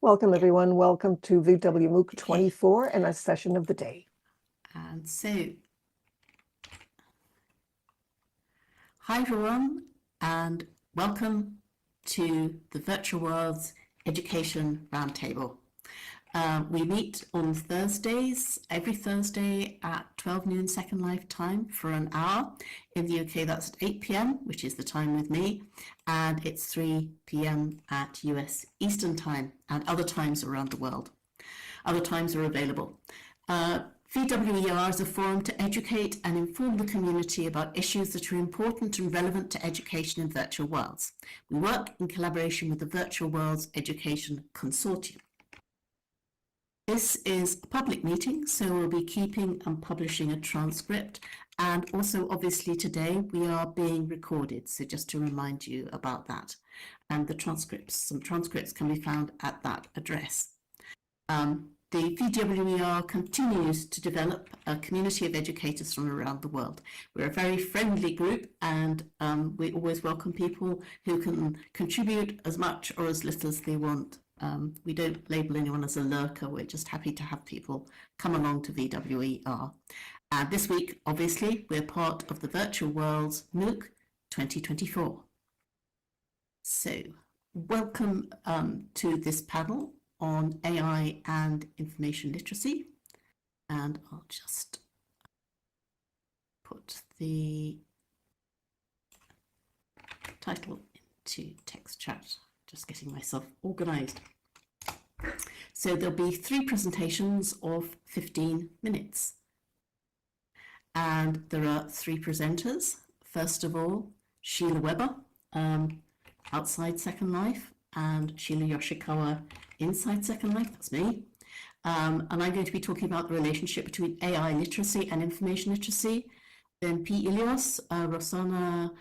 Welcome, everyone. Welcome to VWMOOC 24 and a session of the day. And so, hi everyone, and welcome to the Virtual Worlds Education Roundtable. We meet on Thursdays, every Thursday at 12 noon Second Life time for an hour. In the UK, that's at 8 p.m, which is the time with me, and it's 3 p.m. at US Eastern time, and other times around the world. Other times are available. VWER is a forum to educate and inform the community about issues that are important and relevant to education in virtual worlds. We work in collaboration with the Virtual Worlds Education Consortium. This is a public meeting, so we'll be keeping and publishing a transcript, and also obviously today we are being recorded, so just to remind you about that. And the transcripts, some transcripts can be found at that address. The VWER continues to develop a community of educators from around the world. We're a very friendly group, and we always welcome people who can contribute as much or as little as they want. We don't label anyone as a lurker. We're just happy to have people come along to VWER. And this week, obviously, we're part of the Virtual Worlds MOOC 2024. So welcome to this panel on AI and information literacy. And I'll just put the title into text chat. Just getting myself organized. So there'll be 3 presentations of 15 minutes. And there are 3 presenters. First of all, Sheila Weber, outside Second Life, and Sheila Yoshikawa, inside Second Life, that's me. And I'm going to be talking about the relationship between AI literacy and information literacy. Then Illios, Rossana,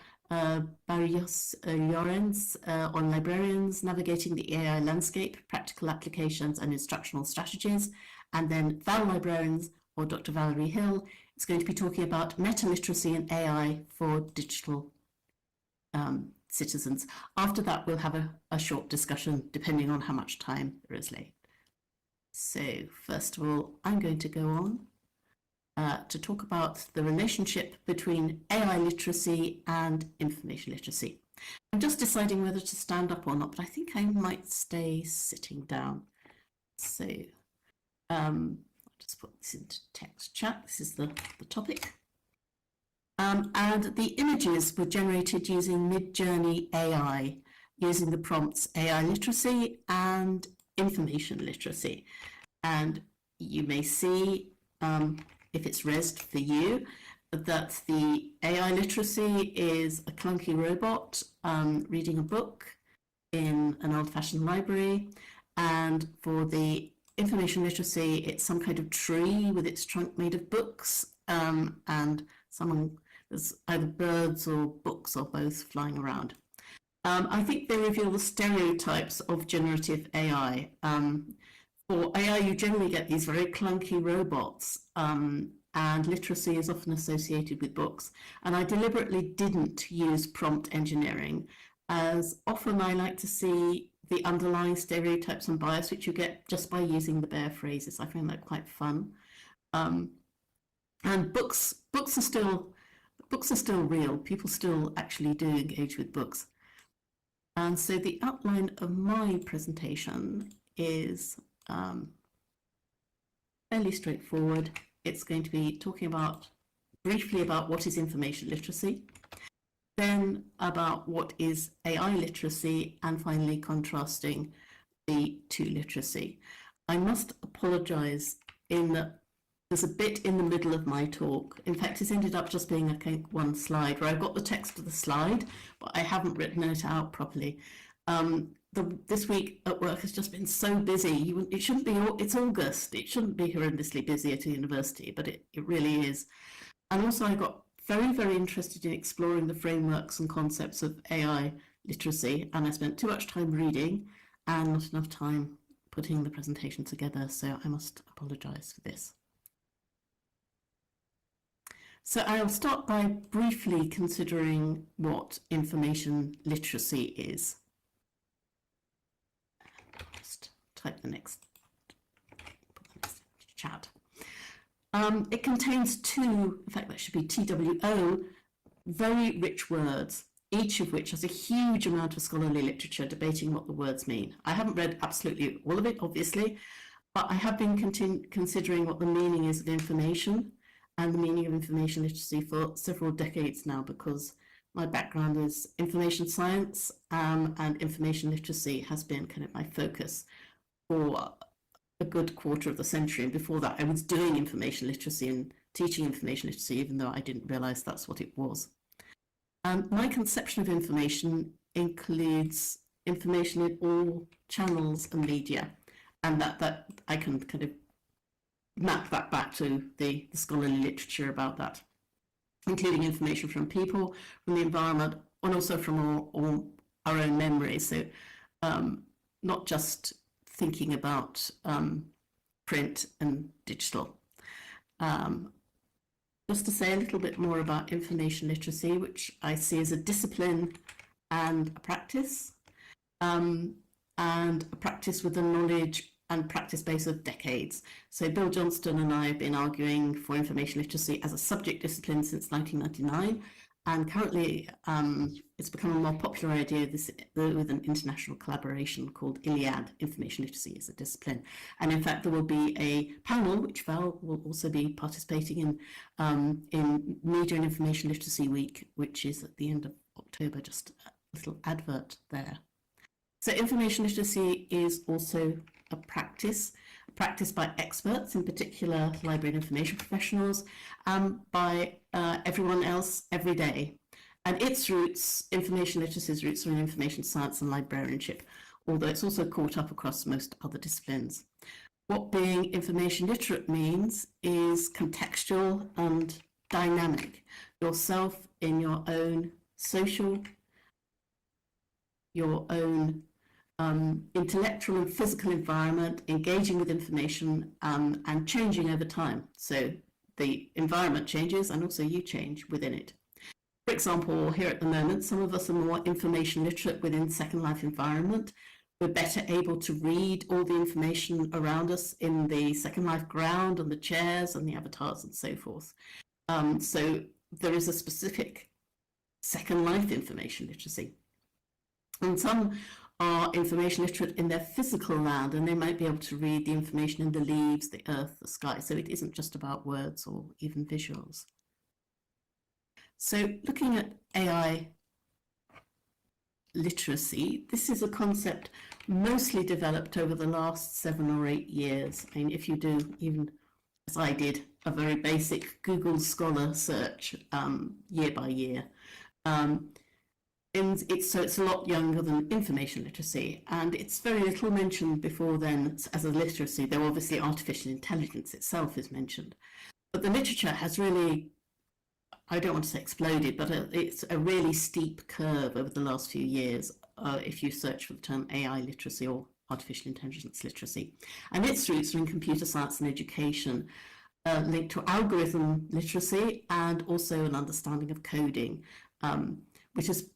Barrios-Llorens on Librarians, Navigating the AI Landscape, Practical Applications and Instructional Strategies. And then Valibrarians, or Dr. Valerie Hill, is going to be talking about Metaliteracy and AI for digital citizens. After that, we'll have a short discussion, depending on how much time there is left. So first of all, I'm going to go on to talk about the relationship between AI literacy and information literacy. I'm just deciding whether to stand up or not, but I think I might stay sitting down. So I'll just put this into text chat. This is the topic. And the images were generated using Mid-Journey AI, using the prompts AI literacy and information literacy. And you may see, if it's resed for you, that the AI literacy is a clunky robot reading a book in an old-fashioned library. And for the information literacy, it's some kind of tree with its trunk made of books, and there's either birds or books or both flying around. I think they reveal the stereotypes of generative AI. For AI, you generally get these very clunky robots, and literacy is often associated with books. And I deliberately didn't use prompt engineering, as often I like to see the underlying stereotypes and bias which you get just by using the bare phrases. I find that quite fun. And books are still real. People still actually do engage with books. And so the outline of my presentation is fairly straightforward. It's going to be talking briefly about what is information literacy, then about what is AI literacy, and finally contrasting the 2 literacy. I must apologize in that there's a bit in the middle of my talk. In fact, it's ended up just being, I think, 1 slide where I've got the text of the slide, but I haven't written it out properly. This week at work has just been so busy. It shouldn't be, it's August. It shouldn't be horrendously busy at a university, but it really is. And also I got very, very interested in exploring the frameworks and concepts of AI literacy, and I spent too much time reading and not enough time putting the presentation together, so I must apologize for this. So I'll start by briefly considering what information literacy is. Just type the next chat. It contains two, in fact that should be TWO, very rich words, each of which has a huge amount of scholarly literature debating what the words mean. I haven't read absolutely all of it, obviously, but I have been considering what the meaning is of information and the meaning of information literacy for several decades now, because my background is information science, and information literacy has been kind of my focus for a good quarter of the century. And before that, I was doing information literacy and teaching information literacy, even though I didn't realize that's what it was. And my conception of information includes information in all channels and media, and that I can kind of map that back to the scholarly literature about that, including information from people, from the environment, and also from our own memories. So not just thinking about print and digital. Just to say a little bit more about information literacy, which I see as a discipline and a practice with a knowledge and practice base of decades. So Bill Johnston and I have been arguing for information literacy as a subject discipline since 1999, and currently it's become a more popular idea with an international collaboration called Iliad, Information Literacy as a Discipline. And in fact, there will be a panel, which Val will also be participating in Media and Information Literacy Week, which is at the end of October, just a little advert there. So information literacy is also a practice by experts, in particular library and information professionals, by everyone else every day. And its roots, information literacy's roots, are in information science and librarianship, although it's also caught up across most other disciplines. What being information literate means is contextual and dynamic. Yourself in your own social, your own intellectual and physical environment, engaging with information and changing over time. So the environment changes and also you change within it. For example, here at the moment, some of us are more information literate within Second Life environment. We're better able to read all the information around us in the Second Life ground and the chairs and the avatars and so forth. So there is a specific Second Life information literacy. And some are information literate in their physical land, and they might be able to read the information in the leaves, the earth, the sky. So it isn't just about words or even visuals. So looking at AI literacy, this is a concept mostly developed over the last 7 or 8 years. I mean, if you do, even as I did, a very basic Google Scholar search year by year, and it's a lot younger than information literacy, and it's very little mentioned before then as a literacy, though obviously artificial intelligence itself is mentioned. But the literature has really, I don't want to say exploded, but it's a really steep curve over the last few years if you search for the term AI literacy or artificial intelligence literacy. And its roots are in computer science and education, linked to algorithm literacy and also an understanding of coding, which has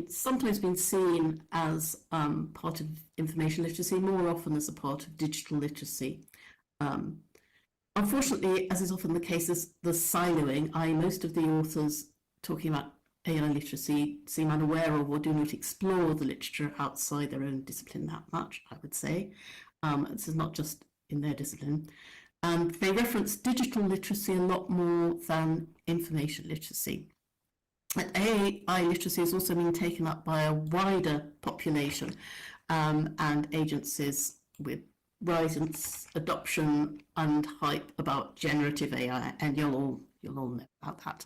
sometimes been seen as part of information literacy, more often as a part of digital literacy. Unfortunately, as is often the case, the siloing, i.e. most of the authors talking about AI literacy seem unaware of or do not explore the literature outside their own discipline that much, I would say. This is not just in their discipline. And they reference digital literacy a lot more than information literacy. And AI literacy has also been taken up by a wider population and agencies with rise in adoption and hype about generative AI, and you'll all know about that.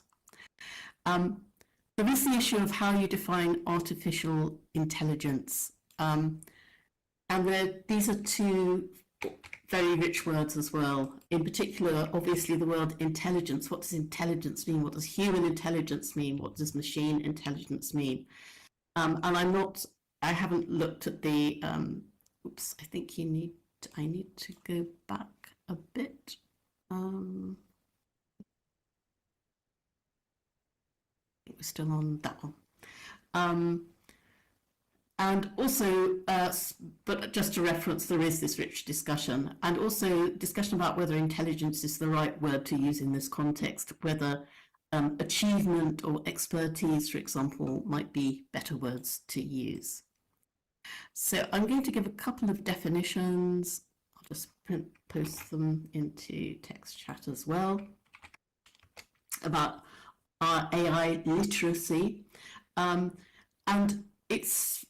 There is the issue of how you define artificial intelligence, and these are two very rich words as well. In particular, obviously, the word intelligence. What does intelligence mean? What does human intelligence mean? What does machine intelligence mean? And I haven't looked at the, oops, I think I need to go back a bit. I think we're still on that one. And also, but just to reference, there is this rich discussion, and also discussion about whether intelligence is the right word to use in this context, whether achievement or expertise, for example, might be better words to use. So I'm going to give a couple of definitions. I'll just post them into text chat as well, about our AI literacy. And it's,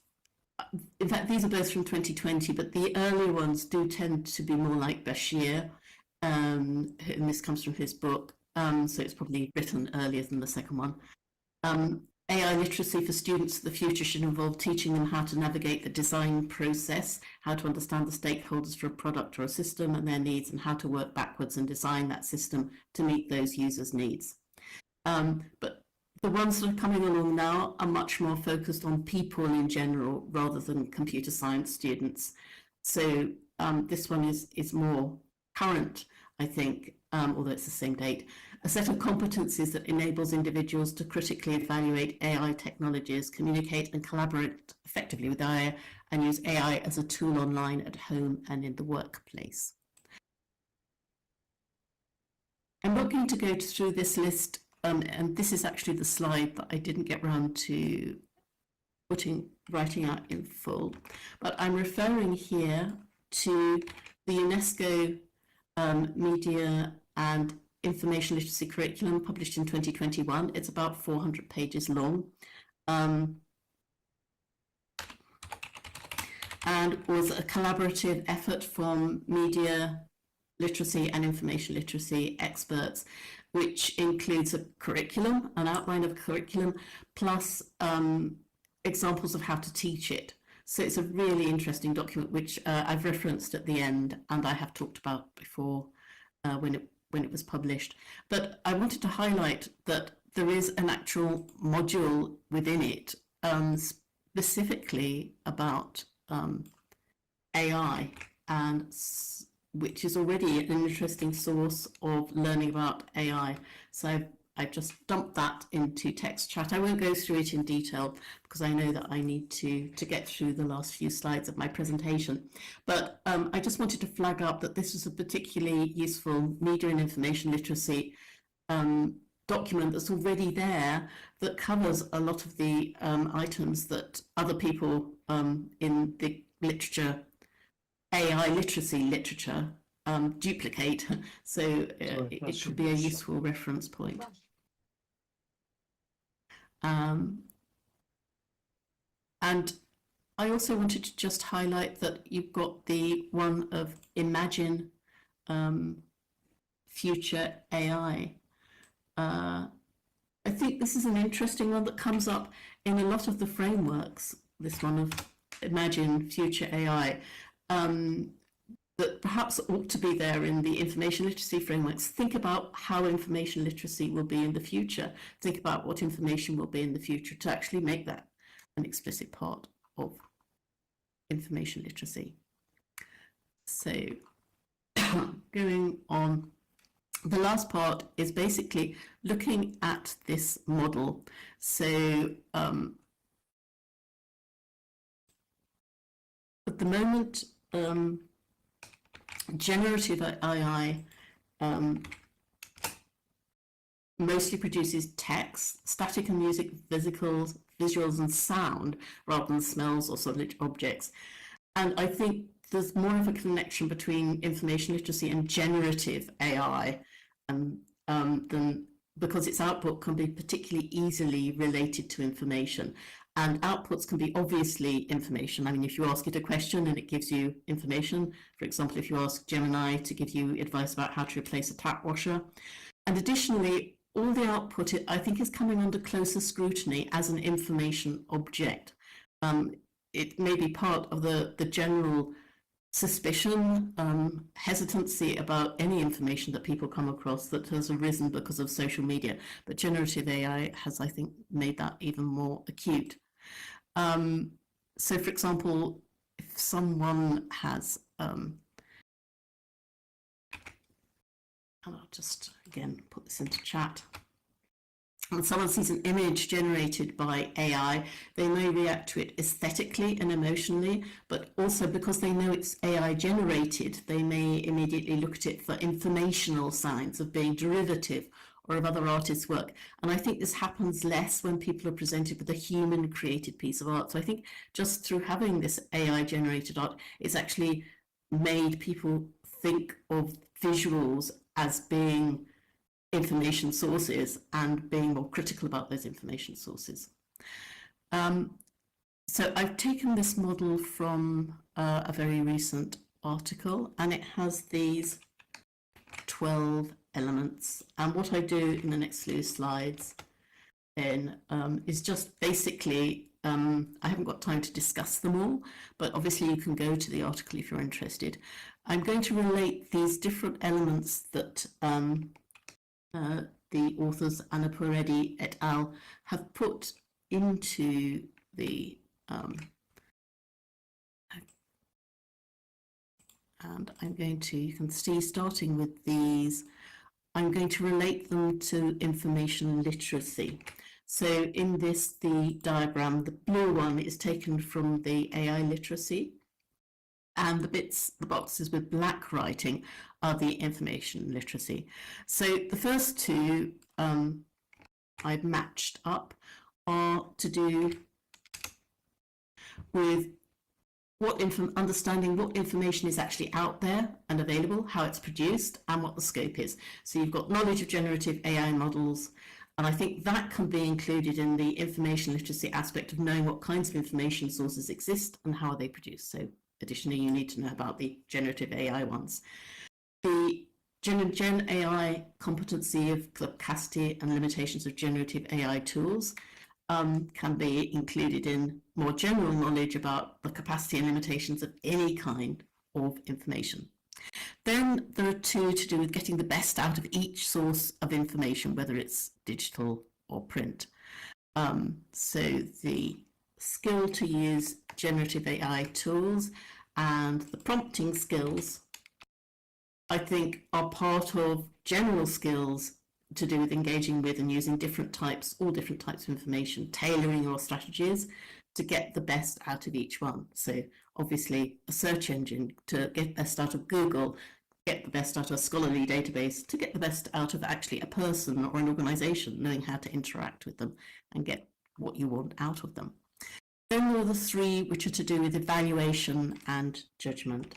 in fact, these are both from 2020, but the earlier ones do tend to be more like Bashir, and this comes from his book, so it's probably written earlier than the second one. AI literacy for students of the future should involve teaching them how to navigate the design process, how to understand the stakeholders for a product or a system and their needs, and how to work backwards and design that system to meet those users' needs. But the ones that are coming along now are much more focused on people in general rather than computer science students. So this one is more current, I think, although it's the same date. A set of competencies that enables individuals to critically evaluate AI technologies, communicate and collaborate effectively with AI, and use AI as a tool online, at home, and in the workplace. I'm not going to go through this list, and this is actually the slide that I didn't get around to writing out in full, but I'm referring here to the UNESCO Media and Information Literacy Curriculum published in 2021. It's about 400 pages long, and was a collaborative effort from media literacy and information literacy experts, which includes a curriculum, an outline of a curriculum, plus examples of how to teach it. So it's a really interesting document, which I've referenced at the end, and I have talked about before when it was published. But I wanted to highlight that there is an actual module within it specifically about AI, and which is already an interesting source of learning about AI. So I've just dumped that into text chat. I won't go through it in detail because I know that I need to get through the last few slides of my presentation. But I just wanted to flag up that this is a particularly useful media and information literacy document that's already there, that covers a lot of the items that other people in the literature, AI literacy literature, duplicate. So it could be a useful reference point. And I also wanted to just highlight that you've got the one of Imagine Future AI. I think this is an interesting one that comes up in a lot of the frameworks, this one of Imagine Future AI, that perhaps ought to be there in the information literacy frameworks. Think about how information literacy will be in the future. Think about what information will be in the future to actually make that an explicit part of information literacy. So going on, the last part is basically looking at this model. So at the moment, generative AI mostly produces text, static and music, visuals and sound, rather than smells or solid objects. And I think there's more of a connection between information literacy and generative AI, than, because its output can be particularly easily related to information. And outputs can be obviously information. I mean, if you ask it a question and it gives you information, for example, if you ask Gemini to give you advice about how to replace a tap washer. And additionally, all the output, I think, is coming under closer scrutiny as an information object. It may be part of the general suspicion, hesitancy about any information that people come across that has arisen because of social media. But generative AI has, I think, made that even more acute. So, for example, if someone has, and I'll just, again, put this into chat. when someone sees an image generated by AI, they may react to it aesthetically and emotionally, but also because they know it's AI generated, they may immediately look at it for informational signs of being derivative or of other artists' work. And I think this happens less when people are presented with a human created piece of art. So I think just through having this AI generated art, it's actually made people think of visuals as being information sources and being more critical about those information sources. So I've taken this model from a very recent article, and it has these 12 elements. And what I do in the next few slides then is just basically, I haven't got time to discuss them all, but obviously you can go to the article if you're interested. I'm going to relate these different elements that the authors Anna Puerto et al. Have put into the and I'm going to, you can see starting with these, I'm going to relate them to information literacy. So in this, the diagram, the blue one is taken from the AI literacy, and the boxes with black writing are the information literacy. So the first two I've matched up are to do with understanding what information is actually out there and available, how it's produced, and what the scope is. So you've got knowledge of generative AI models, and I think that can be included in the information literacy aspect of knowing what kinds of information sources exist and how are they produced. So additionally, you need to know about the generative AI ones. The Gen AI competency of the capacity and limitations of generative AI tools can be included in more general knowledge about the capacity and limitations of any kind of information. Then there are two to do with getting the best out of each source of information, whether it's digital or print. So the skill to use generative AI tools and the prompting skills, I think, are part of general skills to do with engaging with and using all different types of information, tailoring your strategies to get the best out of each one. So obviously a search engine to get the best out of Google, get the best out of a scholarly database, to get the best out of actually a person or an organization, knowing how to interact with them and get what you want out of them. Then there are the three which are to do with evaluation and judgment,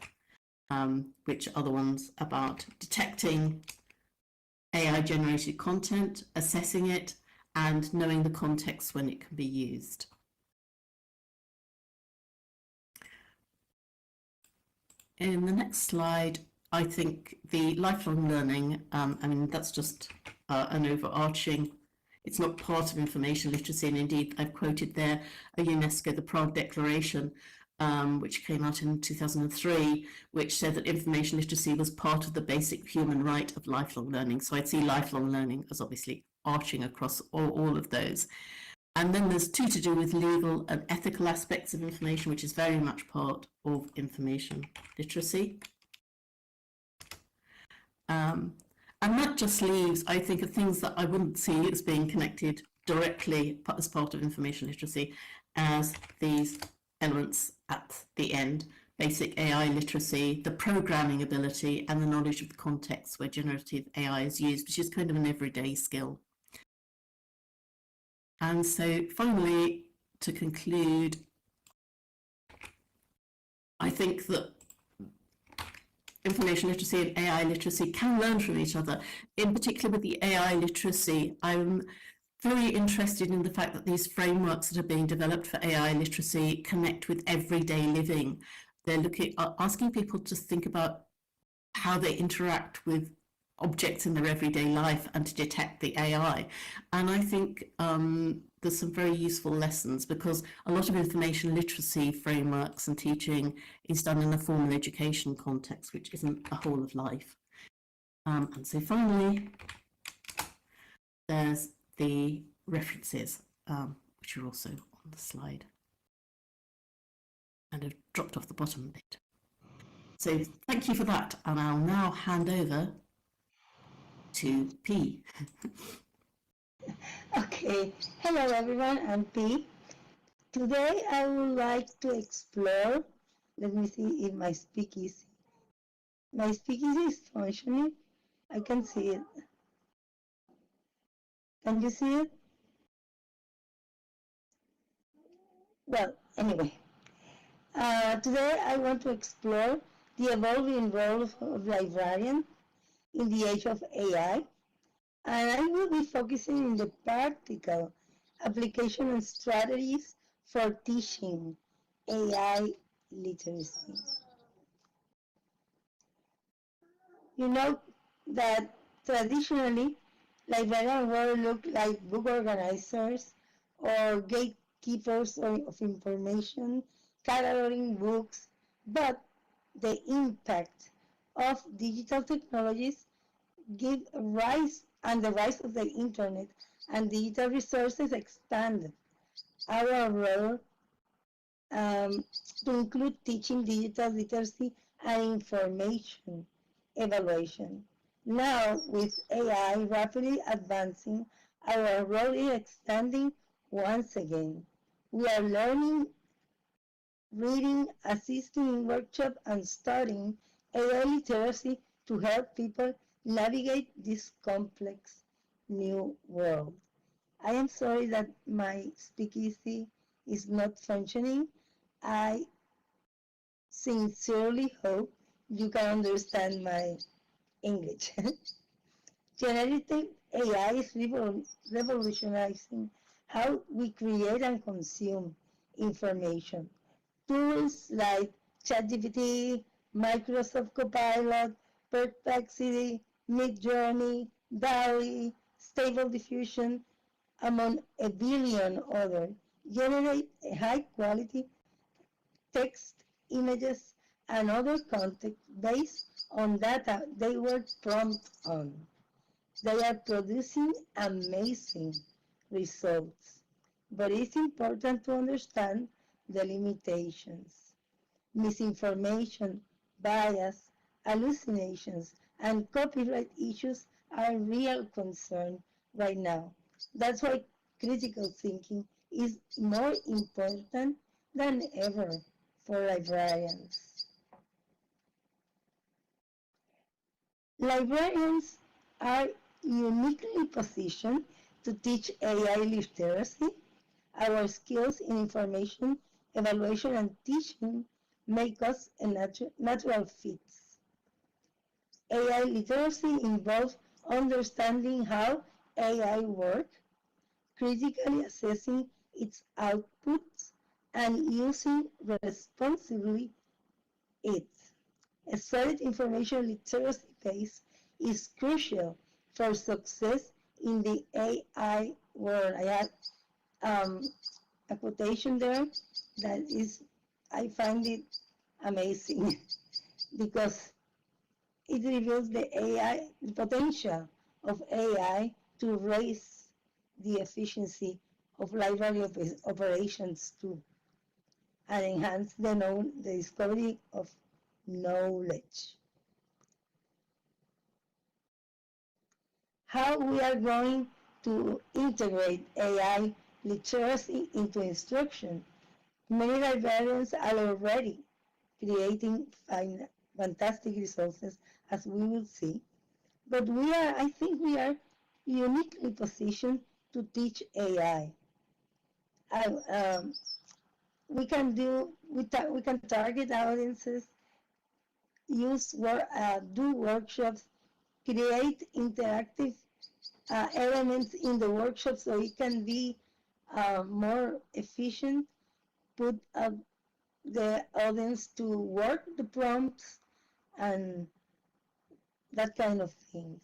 which are the ones about detecting AI-generated content, assessing it, and knowing the context when it can be used. In the next slide, I think the lifelong learning, I mean, that's just an overarching, it's not part of information literacy, and indeed I've quoted there a UNESCO, the Prague Declaration, which came out in 2003, which said that information literacy was part of the basic human right of lifelong learning. So I'd see lifelong learning as obviously arching across all of those. And then there's two to do with legal and ethical aspects of information, which is very much part of information literacy. And that just leaves, I think, of things that I wouldn't see as being connected directly as part of information literacy as these elements at the end: basic AI literacy, the programming ability, and the knowledge of the context where generative AI is used, which is kind of an everyday skill. And so finally, to conclude, I think that information literacy and AI literacy can learn from each other. In particular with the AI literacy, I'm very interested in the fact that these frameworks that are being developed for AI literacy connect with everyday living. They're asking people to think about how they interact with objects in their everyday life and to detect the AI. And I think there's some very useful lessons, because a lot of information literacy frameworks and teaching is done in a formal education context, which isn't a whole of life. And so finally, there's the references, which are also on the slide and have dropped off the bottom bit. So thank you for that, and I'll now hand over to P. Okay, hello everyone, I'm P. Today I would like to explore, let me see if my speakeasy is functioning. I can see it. Can you see it? Well, anyway, today I want to explore the evolving role of librarian in the age of AI, and I will be focusing on the practical application and strategies for teaching AI literacy. You know that traditionally librarians were looked like book organizers or gatekeepers of information, cataloging books, but the impact of digital technologies give rise and the rise of the internet and digital resources expanded our role um, to include teaching digital literacy and information evaluation. Now, with AI rapidly advancing, our role is expanding once again. We are learning, reading, assisting in workshops, and studying AI literacy to help people navigate this complex new world. I am sorry that my speakeasy is not functioning. I sincerely hope you can understand my English. Generative AI is revolutionizing how we create and consume information. Tools like ChatGPT, Microsoft Copilot, Perplexity, Midjourney, DALL-E, Stable Diffusion, among a billion others, generate high quality text, images, and other content based on data they were prompted on. They are producing amazing results, but it's important to understand the limitations. Misinformation, bias, hallucinations, and copyright issues are real concern right now. That's why critical thinking is more important than ever for librarians. Librarians are uniquely positioned to teach AI literacy. Our skills in information evaluation and teaching make us a natural fit. AI literacy involves understanding how AI works, critically assessing its outputs, and using responsibly it. A solid information literacy base is crucial for success in the AI world. I have a quotation there that is, I find it amazing because it reveals the potential of AI to raise the efficiency of library operations too, and enhance the discovery of knowledge. How we are going to integrate AI literacy into instruction. Many librarians are already creating fantastic resources, as we will see, but I think we are uniquely positioned to teach AI. We can we can target audiences, do workshops, create interactive elements in the workshop so it can be more efficient, put the audience to work the prompts and that kind of things.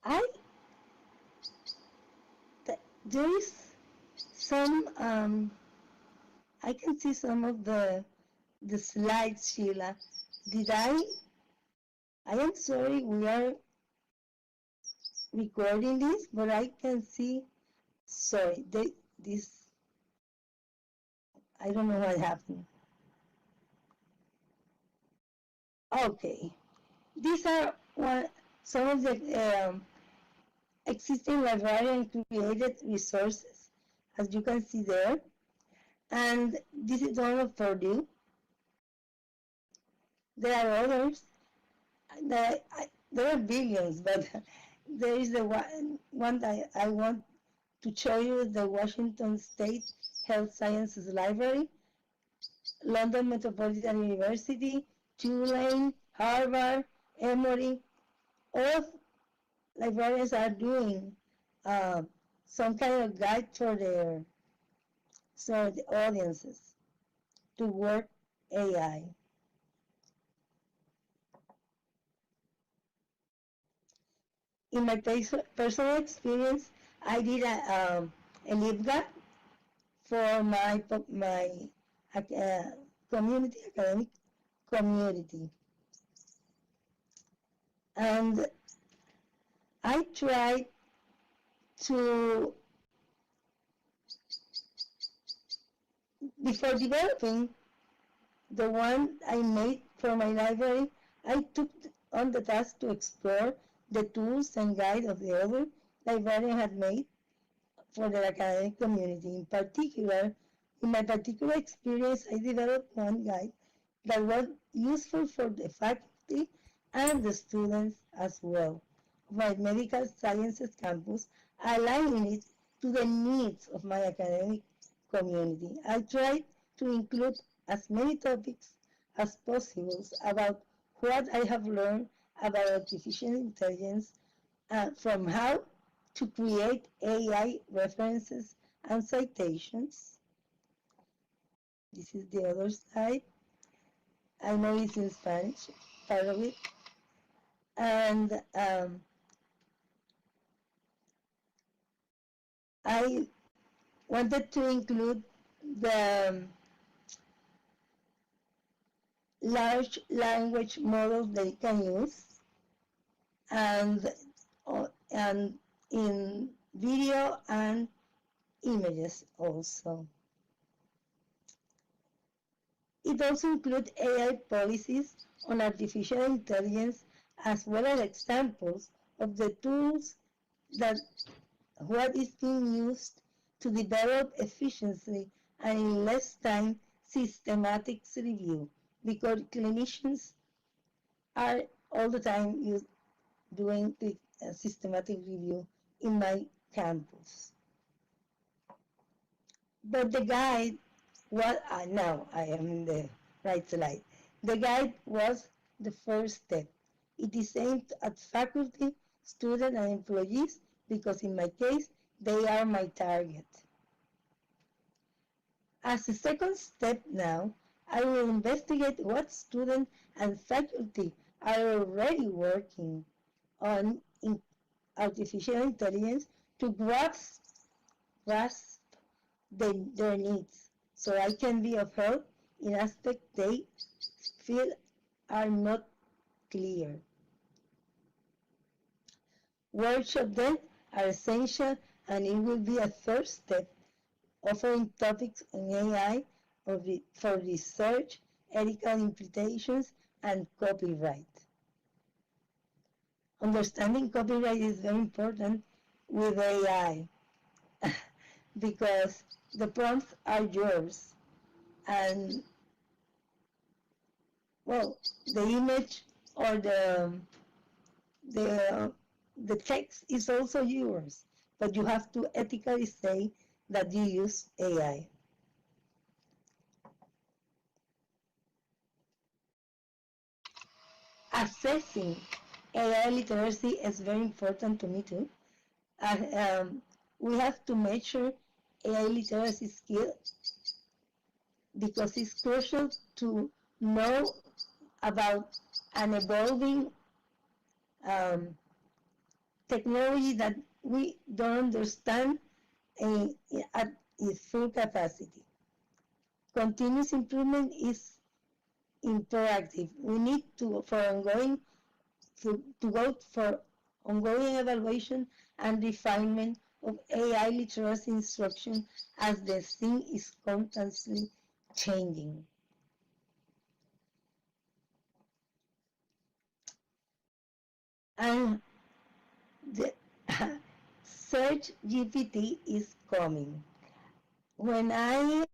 I there is some I can see some of the slides, Sheila. Did I am sorry we are recording this, but I can see, sorry, this, I don't know what happened. Okay, these are some of the existing librarian created resources, as you can see there. And this is one of Purdue. There are others. There are billions, but there is the one that I want to show you, the Washington State Health Sciences Library, London Metropolitan University, Tulane, Harvard, Emory. All librarians are doing some kind of guide for the audiences to work AI. In my personal experience, I did a LibGuide for my community, academic community. And I tried to, before developing the one I made for my library, I took on the task to explore the tools and guide of the other librarian had made for the academic community. In particular, in my particular experience, I developed one guide that was useful for the faculty and the students as well. My medical sciences campus, aligning it to the needs of my academic community. I tried to include as many topics as possible about what I have learned about artificial intelligence, from how to create AI references and citations. This is the other side. I know it's in Spanish, part of it. And I wanted to include the large language models they can use, and in video and images also. It also includes AI policies on artificial intelligence, as well as examples of the tools that what is being used to develop efficiently and in less time systematic review, because clinicians are all the time doing the systematic review in my campus. But the guide was, now I am in the right slide. The guide was the first step. It is aimed at faculty, students, and employees because in my case, they are my target. As a second step now, I will investigate what students and faculty are already working on in artificial intelligence to grasp their needs, so I can be of help in aspects they feel are not clear. Workshops then are essential, and it will be a third step, offering topics on AI for research, ethical implications, and copyright. Understanding copyright is very important with AI because the prompts are yours, and well, the image or the text is also yours, but you have to ethically say that you use AI. Assessing AI literacy is very important to me too. We have to measure AI literacy skills because it's crucial to know about an evolving technology that we don't understand at its full capacity. Continuous improvement is imperative. We need to go for ongoing evaluation and refinement of AI literacy instruction as the thing is constantly changing. And the Search GPT is coming. When I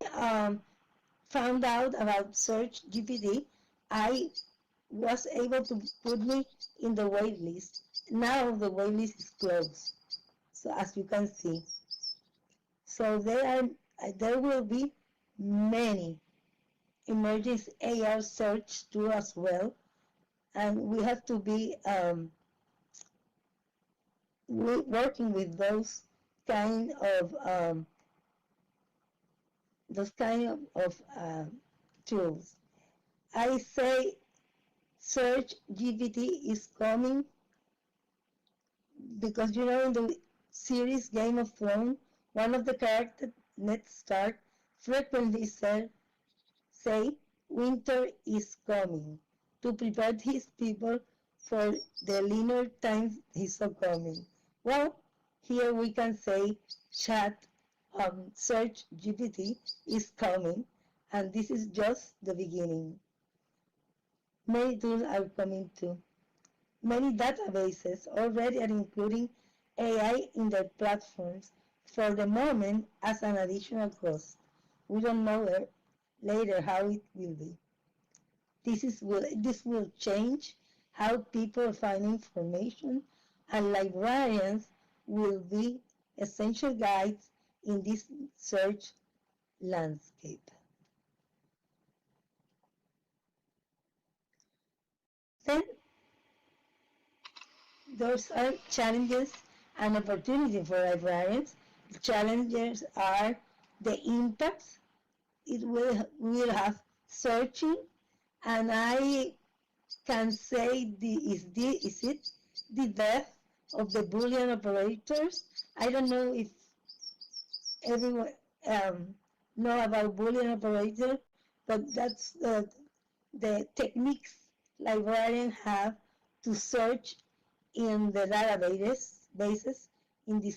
found out about Search GPT, I was able to put me in the wait list. Now the wait list is closed, so as you can see. So there will be many emerging AI search tools as well, and we have to be working with those kind of tools. I say Search GPT is coming because, you know, in the series Game of Thrones, one of the characters, Ned Stark, frequently say, winter is coming, to prepare his people for the leaner times he's so coming. Well, here we can say Search GPT is coming, and this is just the beginning. Many tools are coming too. Many databases already are including AI in their platforms for the moment as an additional cost. We don't know later how it will be. This will change how people find information, and librarians will be essential guides in this search landscape. Then those are challenges and opportunities for librarians. The challenges are the impacts it will have searching, and I can say is it the death of the Boolean operators? I don't know if everyone know about Boolean operator, but that's the techniques librarians have to search in the databases, in the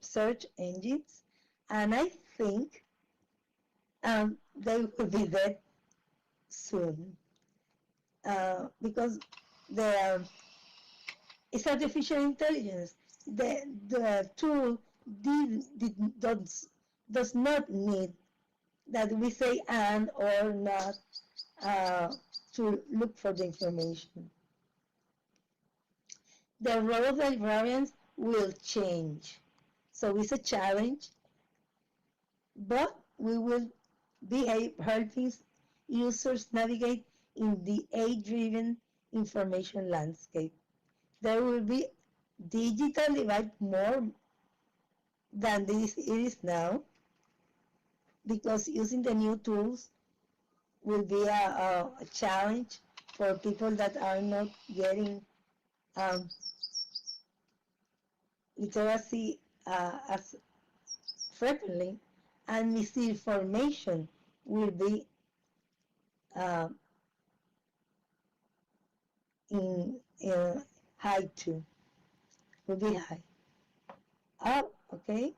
search engines, and I think they will be dead soon because it's artificial intelligence. The tool does not need that we say and or not to look for the information. The role of librarians will change. So it's a challenge, but we will be helping users navigate in the AI-driven information landscape. There will be digital divide more than it is now, because using the new tools will be a challenge for people that are not getting literacy as frequently, and misinformation will be in high too. Will be high. Oh, okay.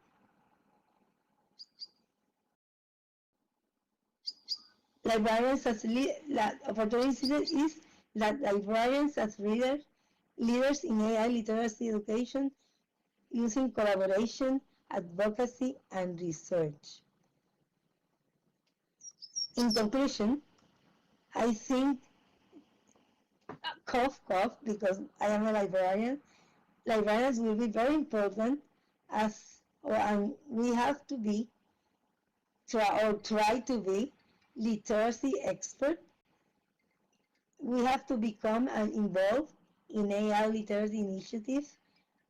Librarians as opportunity is that librarians as leaders in AI literacy education using collaboration, advocacy, and research. In conclusion, I think, cough, because I am a librarian, librarians will be very important and we have to be, try to be, literacy expert. We have to become involved in AI literacy initiatives,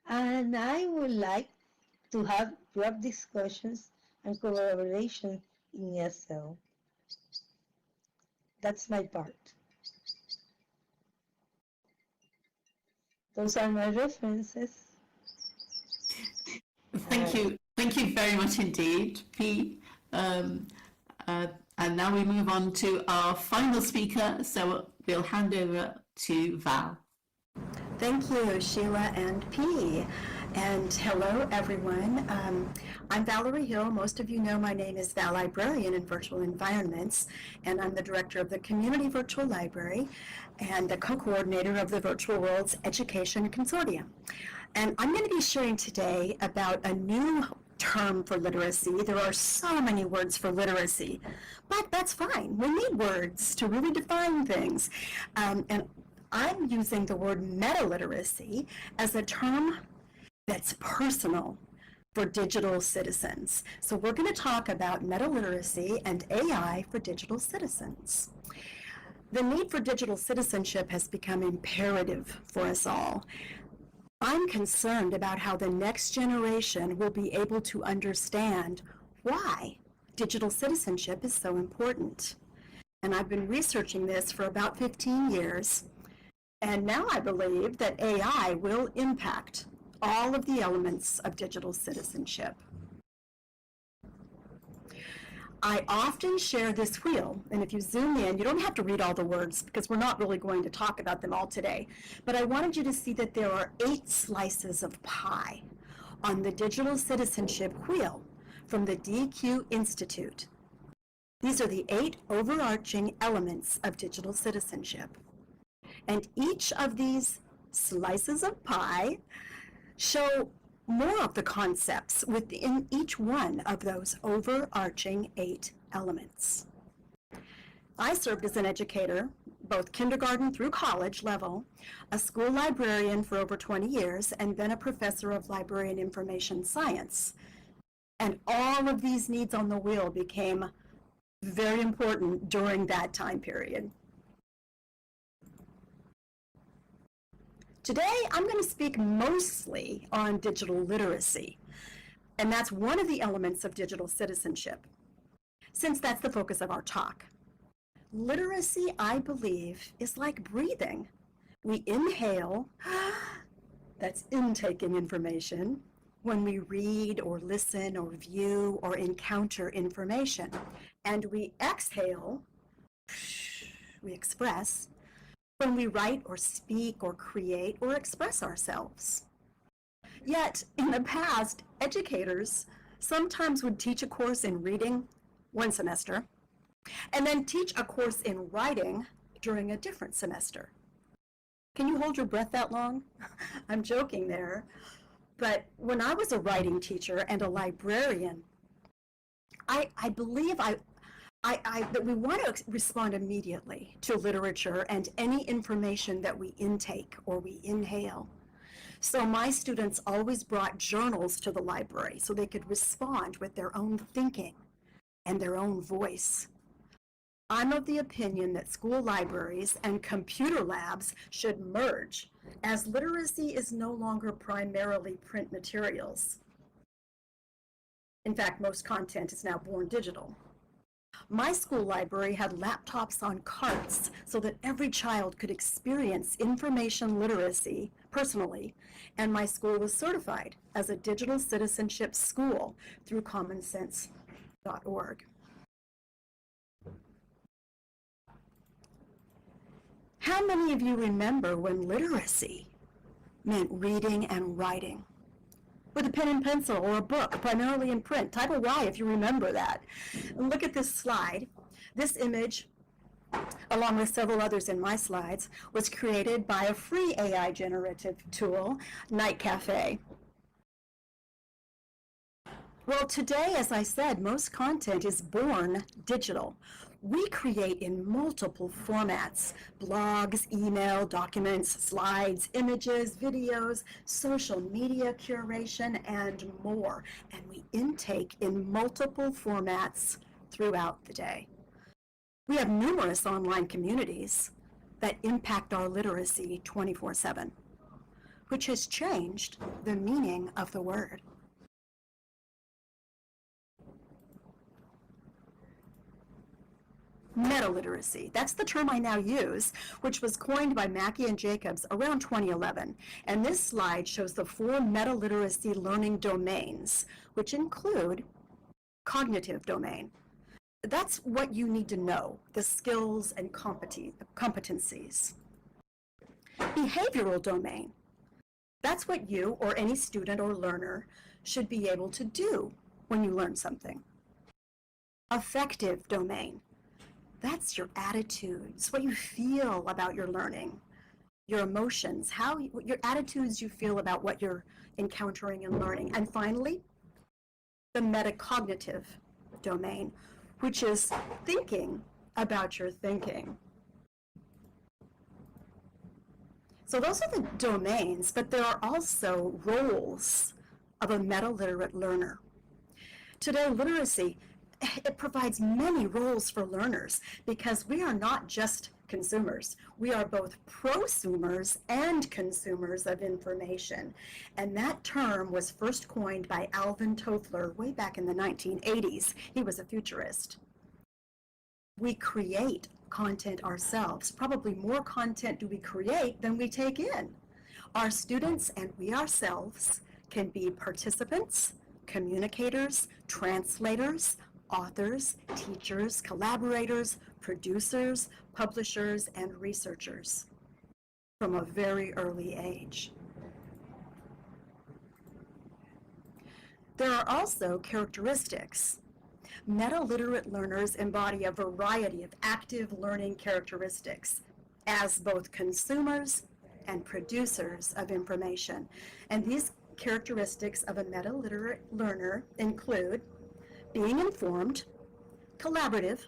and I would like to have group discussions and collaboration in ESL. That's my part. Those are my references. Thank you very much indeed, P. And now we move on to our final speaker, so we'll hand over to Val. Thank you, Sheila and P. And hello, everyone. I'm Valerie Hill. Most of you know my name is Valibrarian in virtual environments, and I'm the director of the Community Virtual Library and the co-coordinator of the Virtual Worlds Education Consortium. And I'm going to be sharing today about a new term for literacy. There are so many words for literacy, but that's fine. We need words to really define things. And I'm using the word metaliteracy as a term that's personal for digital citizens. So we're going to talk about metaliteracy and AI for digital citizens. The need for digital citizenship has become imperative for us all. I'm concerned about how the next generation will be able to understand why digital citizenship is so important. And I've been researching this for about 15 years, and now I believe that AI will impact all of the elements of digital citizenship. I often share this wheel, and if you zoom in, you don't have to read all the words because we're not really going to talk about them all today, but I wanted you to see that there are 8 slices of pie on the digital citizenship wheel from the DQ Institute. These are the 8 overarching elements of digital citizenship. And each of these slices of pie show more of the concepts within each one of those overarching 8 elements. I served as an educator, both kindergarten through college level, a school librarian for over 20 years, and then a professor of library and information science. And all of these needs on the wheel became very important during that time period. Today, I'm going to speak mostly on digital literacy, and that's one of the elements of digital citizenship, since that's the focus of our talk. Literacy, I believe, is like breathing. We inhale, that's intaking information, when we read or listen or view or encounter information, and we exhale, we express, when we write or speak or create or express ourselves. Yet, in the past, educators sometimes would teach a course in reading one semester, and then teach a course in writing during a different semester. Can you hold your breath that long? I'm joking there. But when I was a writing teacher and a librarian, I believe that we want to respond immediately to literature and any information that we intake or we inhale. So my students always brought journals to the library so they could respond with their own thinking and their own voice. I'm of the opinion that school libraries and computer labs should merge, as literacy is no longer primarily print materials. In fact, most content is now born digital. My school library had laptops on carts so that every child could experience information literacy personally, and my school was certified as a digital citizenship school through commonsense.org. How many of you remember when literacy meant reading and writing? With a pen and pencil or a book, primarily in print. Type a Y if you remember that. And look at this slide. This image, along with several others in my slides, was created by a free AI generative tool, Night Cafe. Well, today, as I said, most content is born digital. We create in multiple formats: blogs, email, documents, slides, images, videos, social media curation, and more. And we intake in multiple formats throughout the day. We have numerous online communities that impact our literacy 24/7, which has changed the meaning of the word. Metaliteracy, that's the term I now use, which was coined by Mackey and Jacobs around 2011. And this slide shows the 4 metaliteracy learning domains, which include cognitive domain. That's what you need to know, the skills and competencies. Behavioral domain. That's what you or any student or learner should be able to do when you learn something. Affective domain. That's your attitudes, what you feel about your learning, your emotions, your attitudes you feel about what you're encountering and learning. And finally, the metacognitive domain, which is thinking about your thinking. So those are the domains, but there are also roles of a meta-literate learner. Today, literacy, it provides many roles for learners because we are not just consumers. We are both prosumers and consumers of information. And that term was first coined by Alvin Toffler way back in the 1980s. He was a futurist. We create content ourselves. Probably more content do we create than we take in. Our students and we ourselves can be participants, communicators, translators, authors, teachers, collaborators, producers, publishers, and researchers from a very early age. There are also characteristics. Meta-literate learners embody a variety of active learning characteristics as both consumers and producers of information. And these characteristics of a meta-literate learner include being informed, collaborative,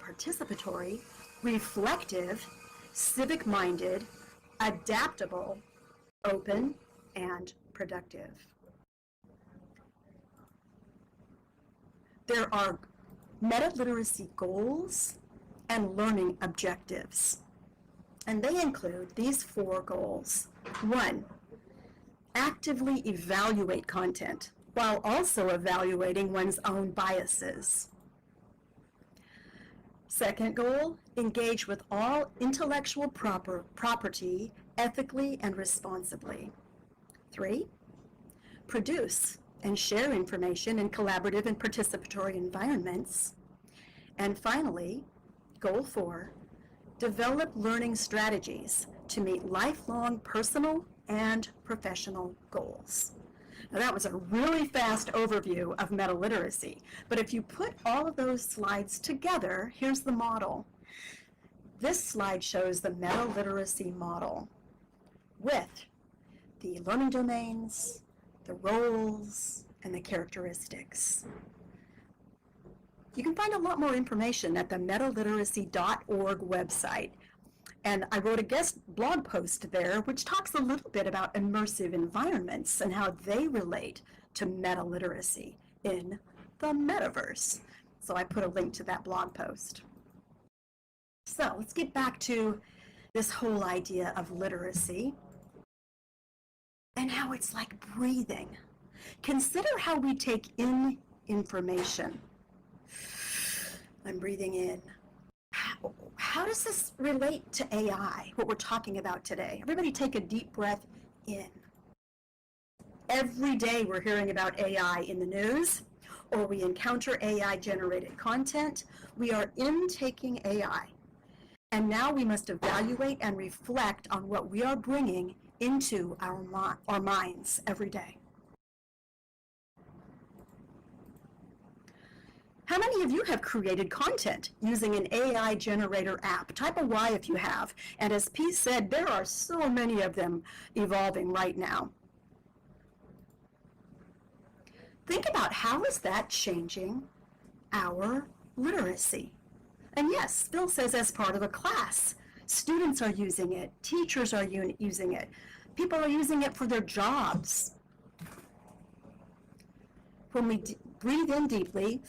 participatory, reflective, civic-minded, adaptable, open, and productive. There are meta-literacy goals and learning objectives, and they include these 4 goals. 1, actively evaluate content while also evaluating one's own biases. Second goal, engage with all intellectual property ethically and responsibly. 3, produce and share information in collaborative and participatory environments. And finally, goal 4, develop learning strategies to meet lifelong personal and professional goals. Now that was a really fast overview of meta-literacy, but if you put all of those slides together, here's the model. This slide shows the meta-literacy model with the learning domains, the roles, and the characteristics. You can find a lot more information at the metaliteracy.org website. And I wrote a guest blog post there which talks a little bit about immersive environments and how they relate to meta-literacy in the metaverse. So I put a link to that blog post. So let's get back to this whole idea of literacy and how it's like breathing. Consider how we take in information. I'm breathing in. How does this relate to AI, what we're talking about today? Everybody take a deep breath in. Every day we're hearing about AI in the news, or we encounter AI-generated content. We are intaking AI. And now we must evaluate and reflect on what we are bringing into our minds every day. How many of you have created content using an AI generator app? Type a Y if you have. And as Pete said, there are so many of them evolving right now. Think about how is that changing our literacy? And yes, Phil says as part of a class, students are using it, teachers are using it, people are using it for their jobs. When we breathe in deeply,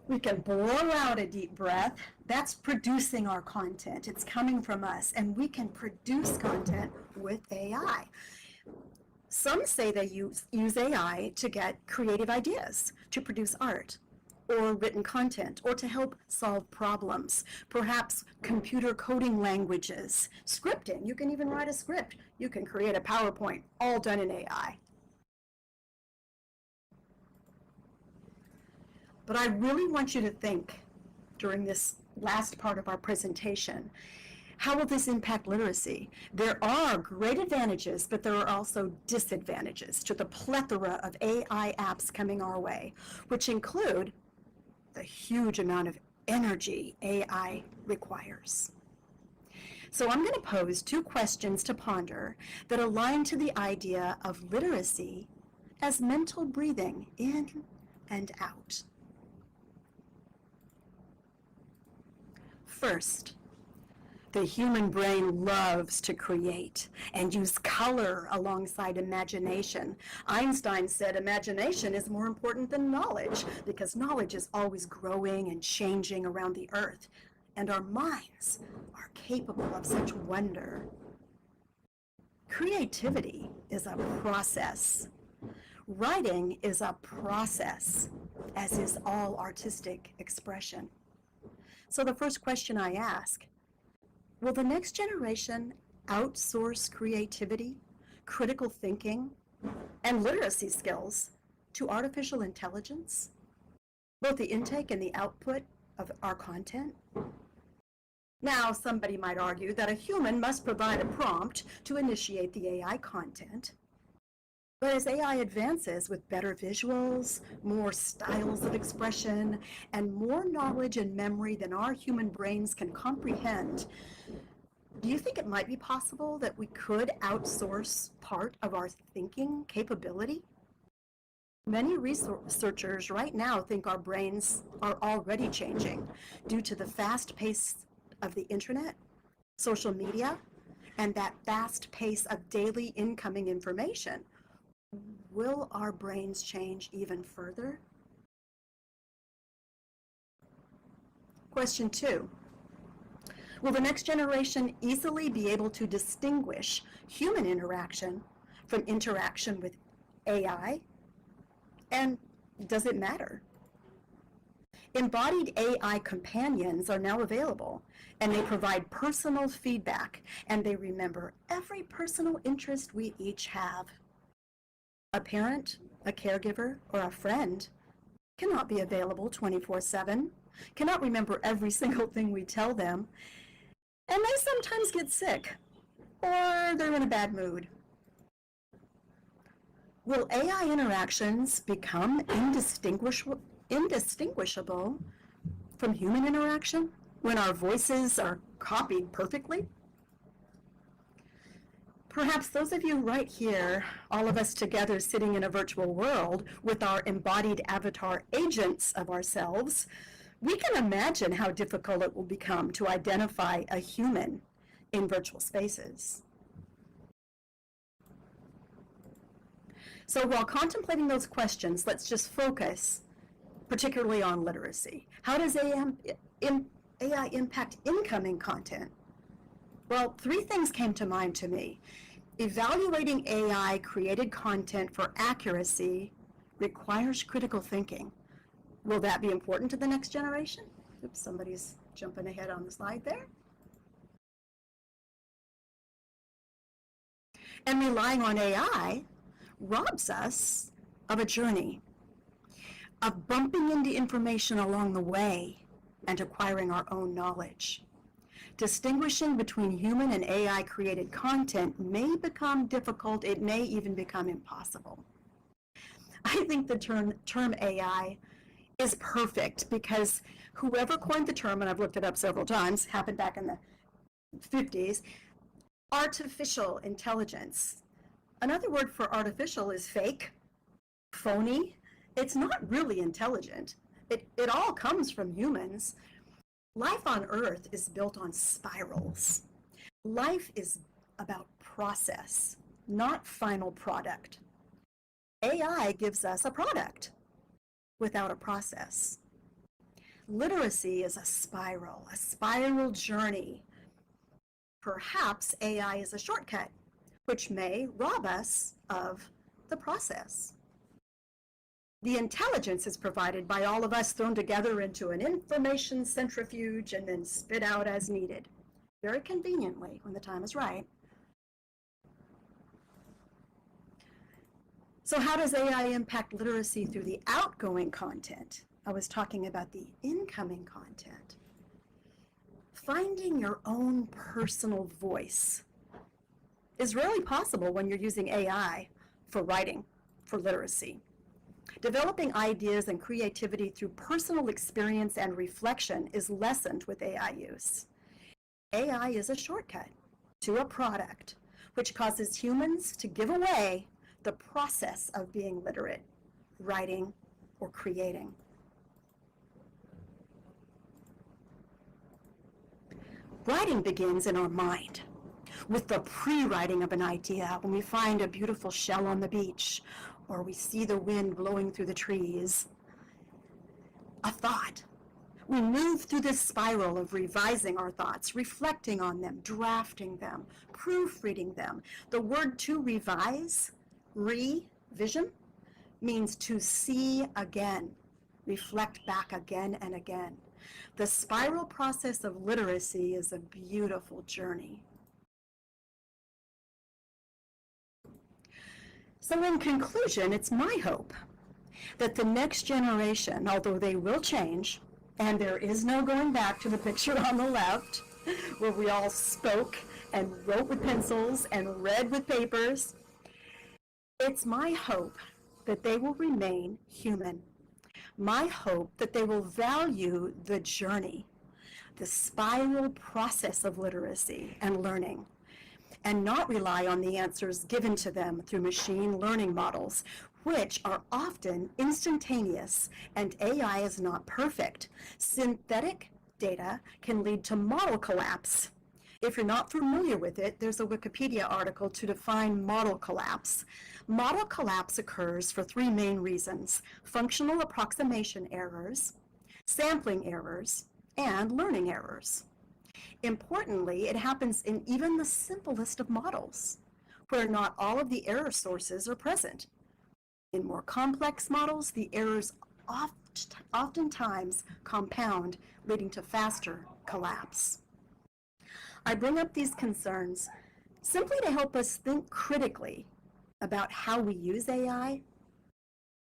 we can blow out a deep breath. That's producing our content. It's coming from us, and we can produce content with AI. Some say they use AI to get creative ideas, to produce art, or written content, or to help solve problems. Perhaps computer coding languages, scripting. You can even write a script. You can create a PowerPoint, all done in AI. But I really want you to think during this last part of our presentation, How will this impact literacy? There are great advantages, but there are also disadvantages to the plethora of AI apps coming our way, which include the huge amount of energy AI requires. So I'm going to pose 2 questions to ponder that align to the idea of literacy as mental breathing in and out. First, the human brain loves to create and use color alongside imagination. Einstein said imagination is more important than knowledge because knowledge is always growing and changing around the earth, and our minds are capable of such wonder. Creativity is a process. Writing is a process, as is all artistic expression. So the first question I ask, will the next generation outsource creativity, critical thinking, and literacy skills to artificial intelligence, both the intake and the output of our content? Now, somebody might argue that a human must provide a prompt to initiate the AI content. But as AI advances with better visuals, more styles of expression, and more knowledge and memory than our human brains can comprehend, do you think it might be possible that we could outsource part of our thinking capability? Many researchers right now think our brains are already changing due to the fast pace of the internet, social media, and that fast pace of daily incoming information. Will our brains change even further? Question 2. Will the next generation easily be able to distinguish human interaction from interaction with AI? And does it matter? Embodied AI companions are now available, and they provide personal feedback, and they remember every personal interest we each have. A parent, a caregiver, or a friend cannot be available 24/7, cannot remember every single thing we tell them, and they sometimes get sick, or they're in a bad mood. Will AI interactions become indistinguishable from human interaction when our voices are copied perfectly? Perhaps those of you right here, all of us together sitting in a virtual world with our embodied avatar agents of ourselves, we can imagine how difficult it will become to identify a human in virtual spaces. So while contemplating those questions, let's just focus particularly on literacy. How does AI impact incoming content? Well, 3 things came to mind to me. Evaluating AI created content for accuracy requires critical thinking. Will that be important to the next generation? Oops, somebody's jumping ahead on the slide there. And relying on AI robs us of a journey, of bumping into information along the way and acquiring our own knowledge. Distinguishing between human and AI created content may become difficult, it may even become impossible. I think the term AI is perfect because whoever coined the term, and I've looked it up several times, happened back in the 50s, artificial intelligence. Another word for artificial is fake, phony. It's not really intelligent. It all comes from humans. Life on Earth is built on spirals. Life is about process, not final product. AI gives us a product without a process. Literacy is a spiral journey. Perhaps AI is a shortcut, which may rob us of the process. The intelligence is provided by all of us thrown together into an information centrifuge and then spit out as needed, very conveniently when the time is right. So how does AI impact literacy through the outgoing content? I was talking about the incoming content. finding your own personal voice is rarely possible when you're using AI for writing, for literacy. Developing ideas and creativity through personal experience and reflection is lessened with AI use. AI is a shortcut to a product, which causes humans to give away the process of being literate, writing, or creating. Writing begins in our mind, with the pre-writing of an idea when we find a beautiful shell on the beach, or we see the wind blowing through the trees. A thought. We move through this spiral of revising our thoughts, reflecting on them, drafting them, proofreading them. The word to revise, revision, means to see again, reflect back again and again. The spiral process of literacy is a beautiful journey. So in conclusion, it's my hope that the next generation, although they will change, and there is no going back to the picture on the left, where we all spoke and wrote with pencils and read with papers, it's my hope that they will remain human. My hope that they will value the journey, the spiral process of literacy and learning, and not rely on the answers given to them through machine learning models, which are often instantaneous, and AI is not perfect. Synthetic data can lead to model collapse. If you're not familiar with it, there's a Wikipedia article to define model collapse. Model collapse occurs for three main reasons: functional approximation errors, sampling errors, and learning errors. Importantly, it happens in even the simplest of models, where not all of the error sources are present. In more complex models, the errors oftentimes compound, leading to faster collapse. I bring up these concerns simply to help us think critically about how we use AI,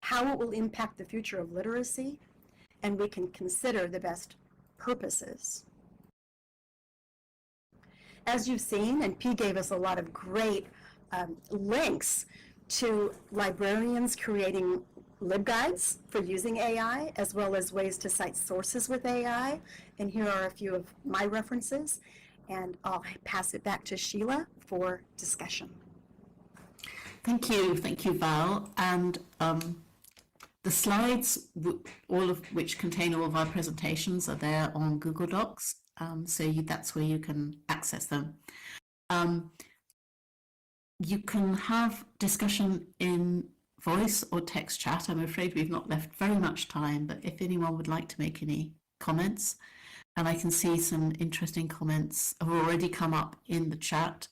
how it will impact the future of literacy, and we can consider the best purposes. As you've seen, and P gave us a lot of great links to librarians creating libguides for using AI, as well as ways to cite sources with AI. And here are a few of my references, and I'll pass it back to Sheila for discussion. Thank you, Val. And the slides, all of which contain all of our presentations, are there on Google Docs, so that's where you can access them. You can have discussion in voice or text chat. I'm afraid we've not left very much time, but if anyone would like to make any comments, and I can see some interesting comments have already come up in the chat,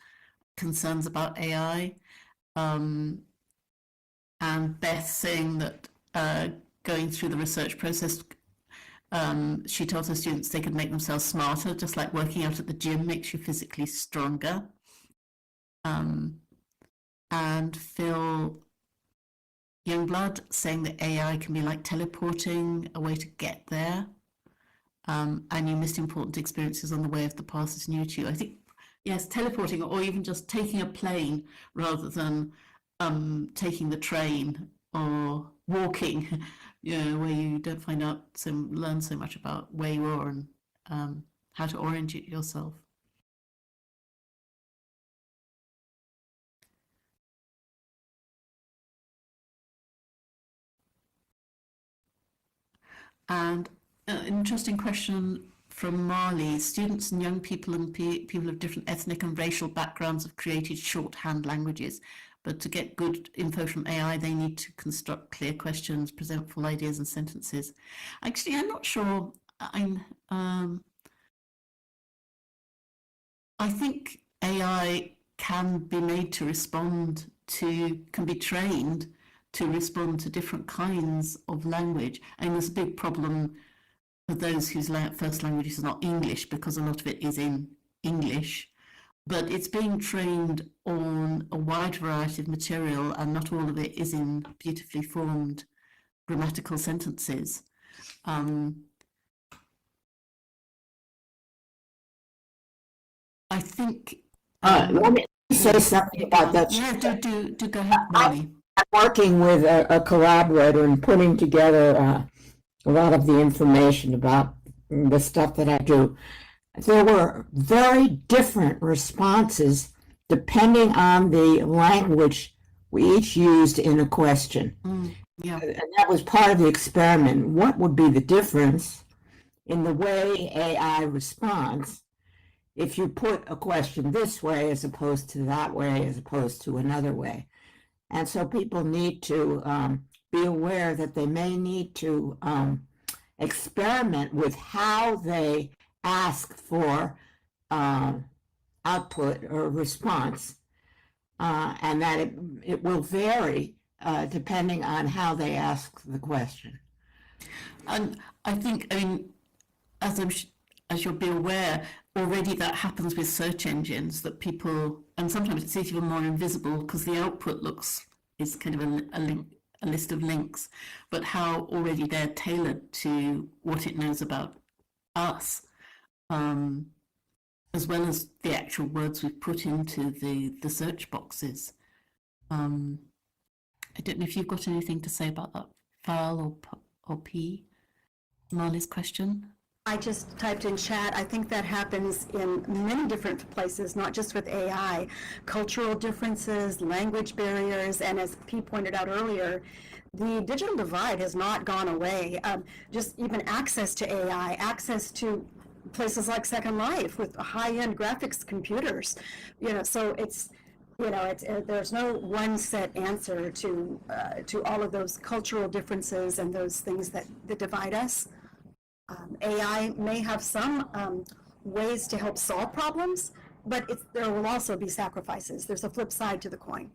concerns about AI, and Beth saying that going through the research process, she told her students they could make themselves smarter, just like working out at the gym makes you physically stronger. And Phil Youngblood saying that AI can be like teleporting, a way to get there. And you missed important experiences on the way if the path is new to you. I think, yes, teleporting, or even just taking a plane rather than taking the train or walking, you know, where you don't find out, learn so much about where you are and how to orient yourself. And an interesting question from Marley. Students and young people and people of different ethnic and racial backgrounds have created shorthand languages, but to get good info from AI, they need to construct clear questions, present full ideas and sentences. Actually, I'm not sure. I think AI can be made to respond to, can be trained to respond to different kinds of language. And there's a big problem for those whose first language is not English, because a lot of it is in English, but it's being trained on a wide variety of material, and not all of it is in beautifully formed grammatical sentences. I think. Let me say something about that. Yeah, do go ahead, Valerie. I'm working with a collaborator and putting together a lot of the information about the stuff that I do. There were very different responses depending on the language we each used in a question. Yeah. And that was part of the experiment. What would be the difference in the way AI responds if you put a question this way as opposed to that way, as opposed to another way? And so people need to be aware that they may need to experiment with how they ask for output or response, and that it will vary depending on how they ask the question. And I think, I mean, as you'll be aware, already that happens with search engines, that people, and sometimes it's even more invisible because the output is kind of a list of links, but how already they're tailored to what it knows about us, as well as the actual words we've put into the search boxes. I don't know if you've got anything to say about that, Val or P, Marley's question. I just typed in chat. I think that happens in many different places, not just with AI. Cultural differences, language barriers, and as P pointed out earlier, the digital divide has not gone away. Just even access to AI, access to places like Second Life with high-end graphics computers. So it's, there's no one set answer to all of those cultural differences and those things that divide us. AI may have some ways to help solve problems, but there will also be sacrifices. There's a flip side to the coin.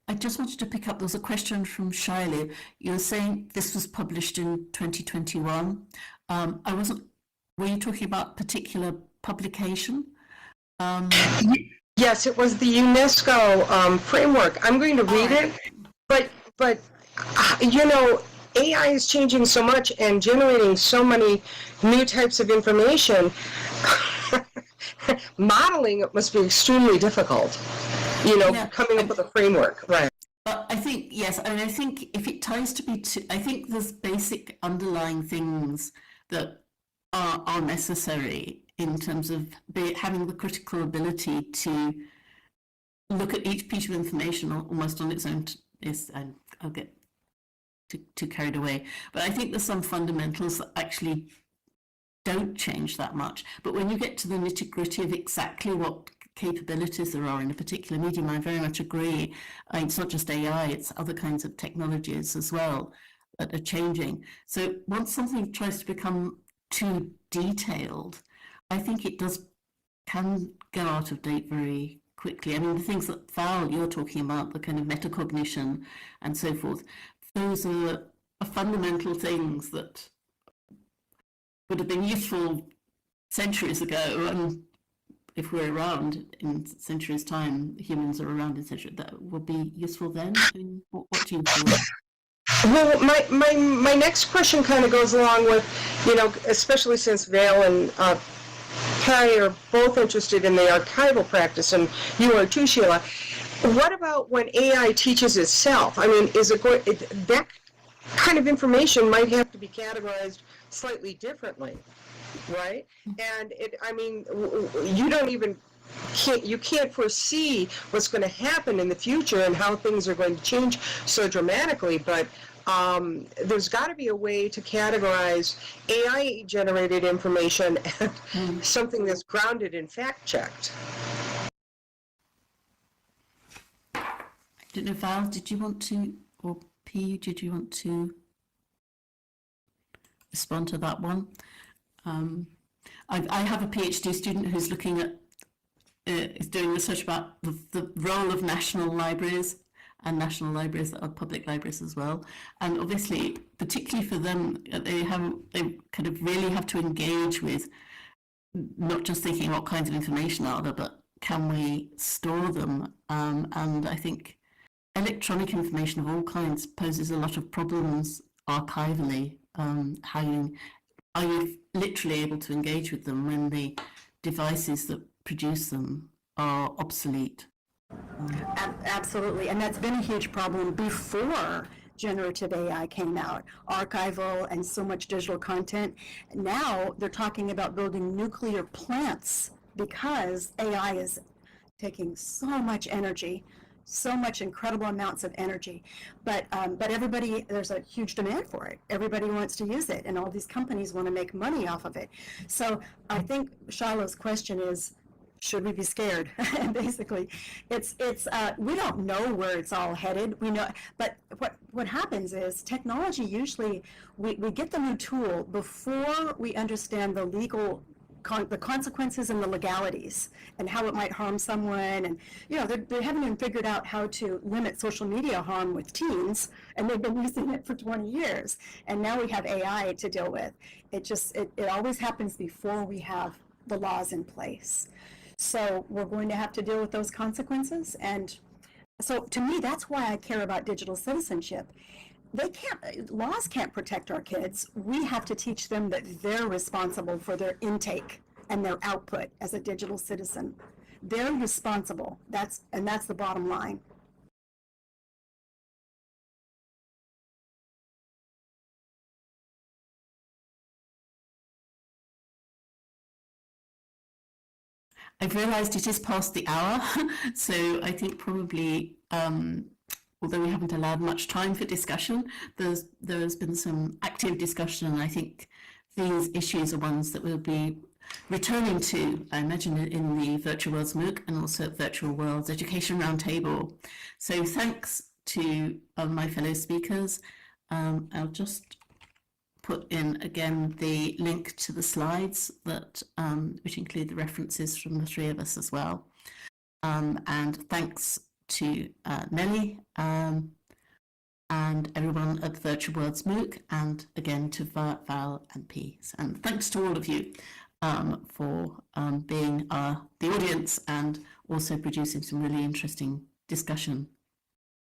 I just wanted to pick up, there was a question from Sheila. You were saying this was published in 2021. Were you talking about particular publication? Yes, it was the UNESCO framework. I'm going to read it, but AI is changing so much and generating so many new types of information. Modeling it must be extremely difficult, coming up with a framework, right? But I think, yes, I think if it ties to I think there's basic underlying things that are necessary in terms of having the critical ability to look at each piece of information almost on its own. I'll get too carried away, but I think there's some fundamentals that actually don't change that much. But when you get to the nitty-gritty of exactly what capabilities there are in a particular medium, I very much agree. It's not just AI, it's other kinds of technologies as well that are changing. So once something tries to become too detailed, I think it can go out of date very quickly. I mean, the things that Val, you're talking about, the kind of metacognition and so forth, those are fundamental things that would have been useful centuries ago, and if we're around in centuries' time, humans are around in centuries, that will be useful then. I mean, what do you think? Well, my next question kind of goes along with, especially since Val and Patty are both interested in the archival practice, and you are too, Sheila. What about when AI teaches itself? I mean, is it going, that kind of information might have to be categorized slightly differently, right? And you can't foresee what's going to happen in the future and how things are going to change so dramatically, but there's got to be a way to categorize AI-generated information and something that's grounded and fact-checked. I don't know, Val, did you want to, or P, did you want to respond to that one? I have a PhD student who's looking at, is doing research about the role of national libraries and national libraries that are public libraries as well. And obviously, particularly for them, they kind of really have to engage with not just thinking what kinds of information are there, but can we store them? And I think electronic information of all kinds poses a lot of problems archivally. Are you literally able to engage with them when the devices that produce them are obsolete. Absolutely, and that's been a huge problem before generative AI came out, archival and so much digital content. Now they're talking about building nuclear plants because AI is taking so much energy, so much incredible amounts of energy. But everybody, there's a huge demand for it. Everybody wants to use it, and all these companies want to make money off of it. So I think Sheila's question is, should we be scared? Basically, it's we don't know where it's all headed. We know, but what happens is technology usually we get the new tool before we understand the legal the consequences and the legalities and how it might harm someone. And they haven't even figured out how to limit social media harm with teens, and they've been using it for 20 years. And now we have AI to deal with. It always happens before we have the laws in place. So we're going to have to deal with those consequences. And so to me, that's why I care about digital citizenship. Laws can't protect our kids. We have to teach them that they're responsible for their intake and their output as a digital citizen. They're responsible. That's the bottom line. I've realised it is past the hour, so I think probably, although we haven't allowed much time for discussion, there has been some active discussion, and I think these issues are ones that we'll be returning to, I imagine, in the Virtual Worlds MOOC and also at Virtual Worlds Education Roundtable. So thanks to my fellow speakers. I'll just put in again the link to the slides that which include the references from the three of us as well. And thanks to Nelly and everyone at the Virtual Worlds MOOC, and again to Val and Peace. And thanks to all of you for being the audience and also producing some really interesting discussion